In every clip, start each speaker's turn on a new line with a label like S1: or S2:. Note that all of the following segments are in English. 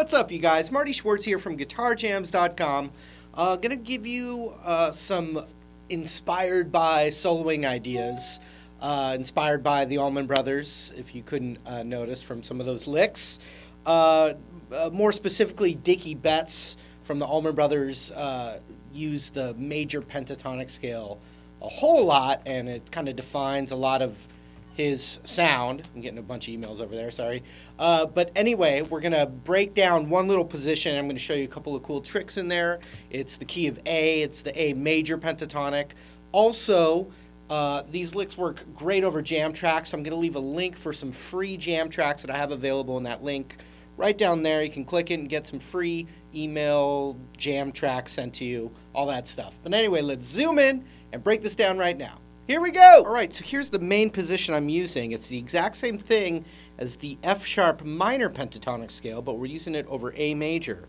S1: What's up, you guys? Marty Schwartz here from GuitarJamz.com. Gonna give you some inspired by soloing ideas, inspired by the Allman Brothers, if you couldn't notice from some of those licks. More specifically, Dickie from the Allman Brothers used the major pentatonic scale a whole lot, and it kind of defines a lot of his sound. I'm getting a bunch of emails over there, sorry. But anyway, we're going to break down one little position. I'm going to show you a couple of cool tricks in there. It's the key of A. It's the A major pentatonic. Also, these licks work great over jam tracks. So I'm going to leave a link for some free jam tracks that I have available in that link. Right down there, you can click it and get some free email jam tracks sent to you, all that stuff. But anyway, let's zoom in and break this down right now. Here we go! Alright, so here's the main position I'm using. It's the exact same thing as the F sharp minor pentatonic scale, but we're using it over A major.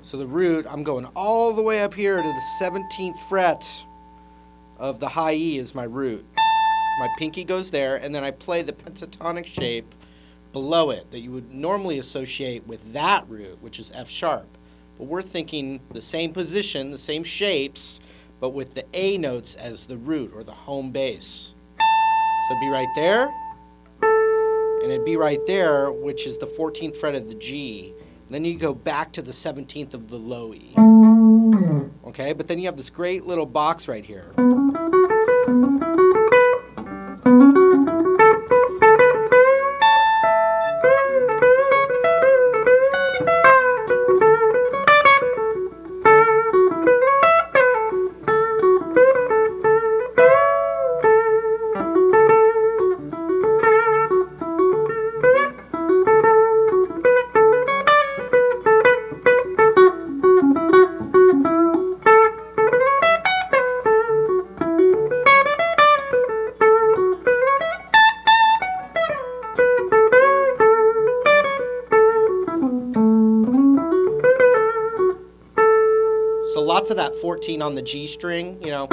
S1: So the root, I'm going all the way up here to the 17th fret of the high E is my root. My pinky goes there, and then I play the pentatonic shape below it that you would normally associate with that root, which is F sharp. But we're thinking the same position, the same shapes, but with the A notes as the root or the home bass. So it'd be right there, and it'd be right there, which is the 14th fret of the G. And then you go back to the 17th of the low E. Okay, but then you have this great little box right here. So lots of that 14 on the G string, you know.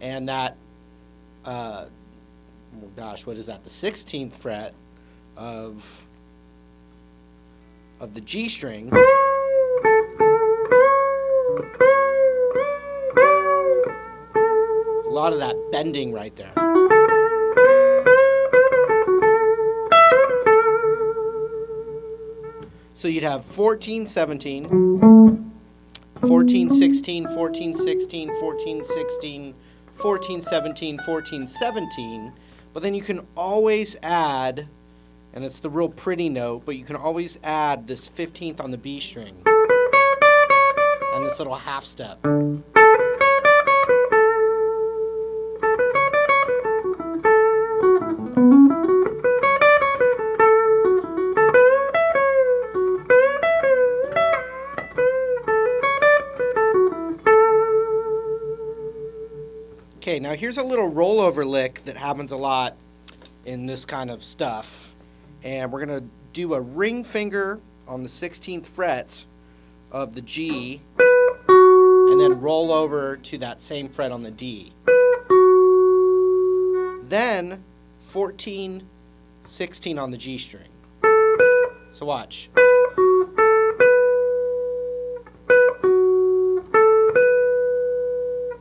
S1: And that, oh gosh, what is that? The 16th fret of the G string. A lot of that bending right there. So you'd have 14, 17, 14, 16, 14, 16, 14, 16, 14, 17, 14, 17. But then you can always add, and it's the real pretty note, but you can always add this 15th on the B string. And this little half step. Okay, now here's a little rollover lick that happens a lot in this kind of stuff. And we're going to do a ring finger on the 16th fret of the G and then roll over to that same fret on the D. Then 14, 16 on the G string. So watch.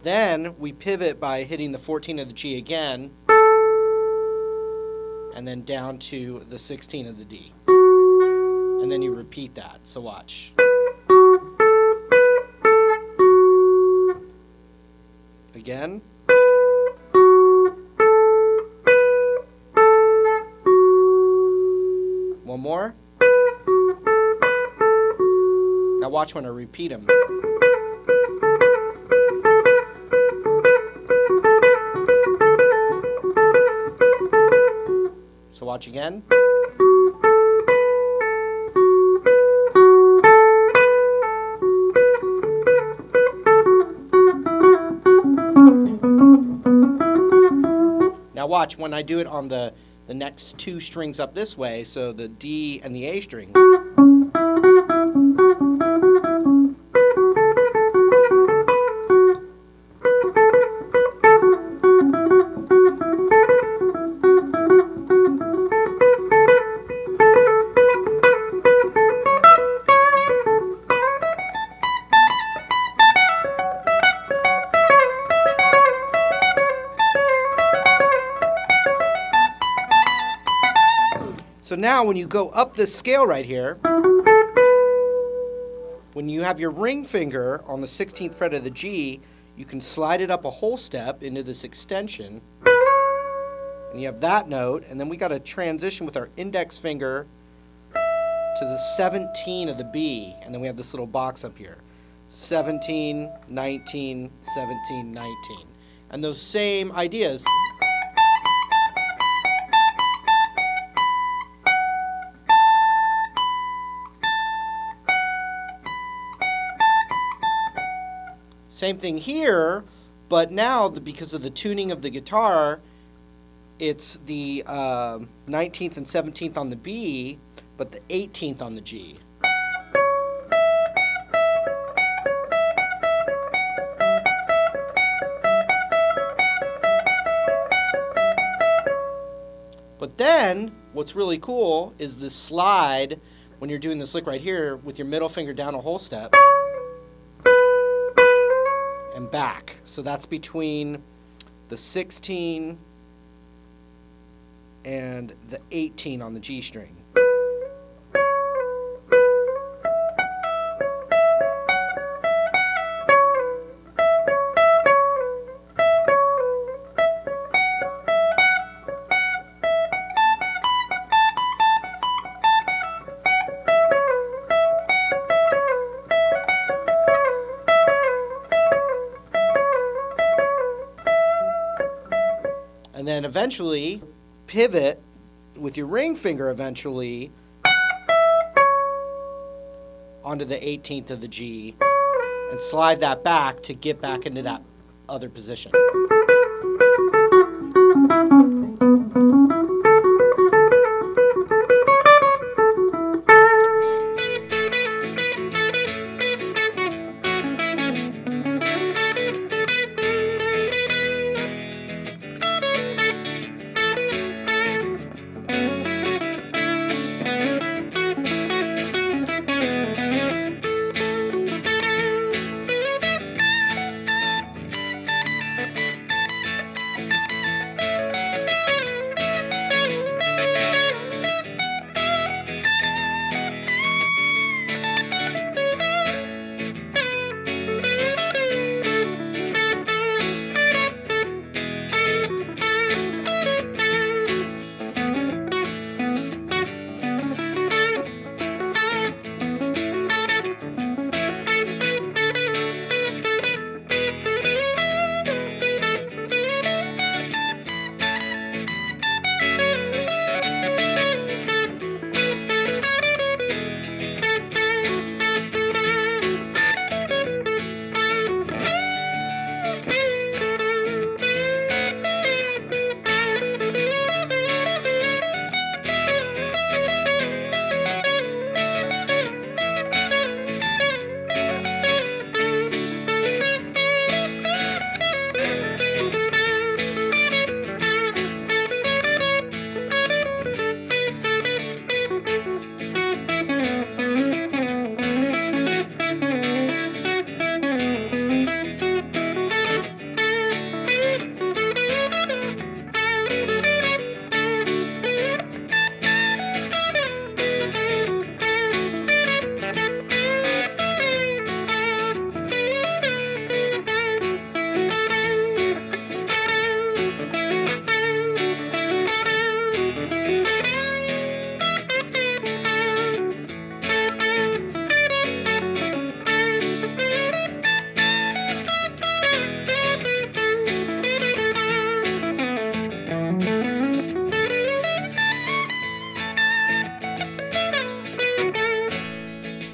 S1: Then we pivot by hitting the 14 of the G again, and then down to the 16 of the D. And then you repeat that, so watch. Again. One more. Now watch when I repeat them. So watch again. Now watch when I do it on the next two strings up this way, so the D and the A string. now when you go up this scale right here, when you have your ring finger on the 16th fret of the G, you can slide it up a whole step into this extension, and you have that note, and then we got to transition with our index finger to the 17 of the B, and then we have this little box up here. 17, 19, 17, 19. And those same ideas. Same thing here, but now because of the tuning of the guitar, it's the 19th and 17th on the B, but the 18th on the G. But then, what's really cool is this slide when you're doing this lick right here with your middle finger down a whole step and back. So that's between the 16 and the 18 on the G string. And then eventually pivot with your ring finger eventually onto the 18th of the G and slide that back to get back into that other position.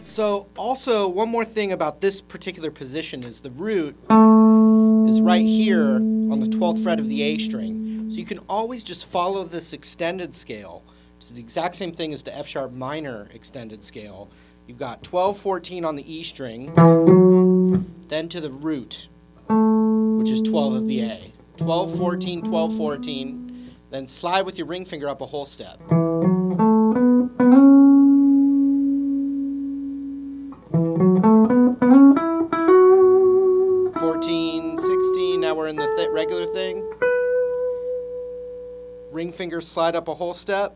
S1: So also, one more thing about this particular position is the root is right here on the 12th fret of the A string. So you can always just follow this extended scale. It's the exact same thing as the F sharp minor extended scale. You've got 12, 14 on the E string, then to the root, which is 12 of the A. 12, 14, 12, 14, then slide with your ring finger up a whole step. 14, 16, now we're in the regular thing. Ring finger slide up a whole step.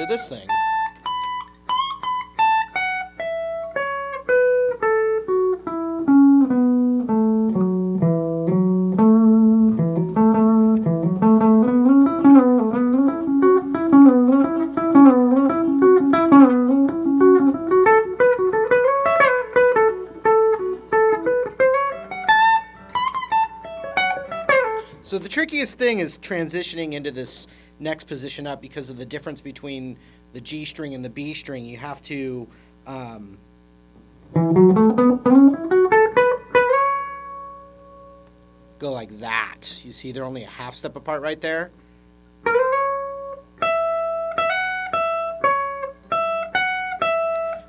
S1: into this thing. So the trickiest thing is transitioning into this next position up because of the difference between the G string and the B string. You have to go like that. You see they're only a half step apart right there.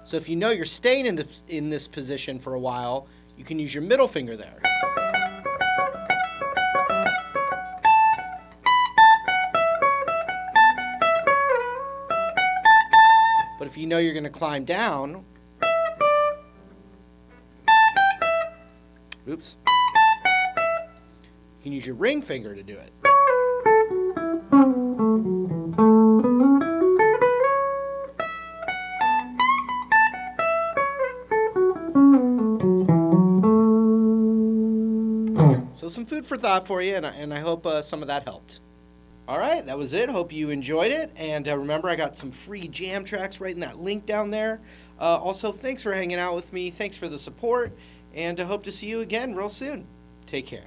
S1: So if you know you're staying in this position for a while, you can use your middle finger there. But if you know you're going to climb down, oops, you can use your ring finger to do it. So some food for thought for you, and I hope some of that helped. All right, that was it. Hope you enjoyed it. And remember, I got some free jam tracks right in that link down there. Also, thanks for hanging out with me. Thanks for the support. And I hope to see you again real soon. Take care.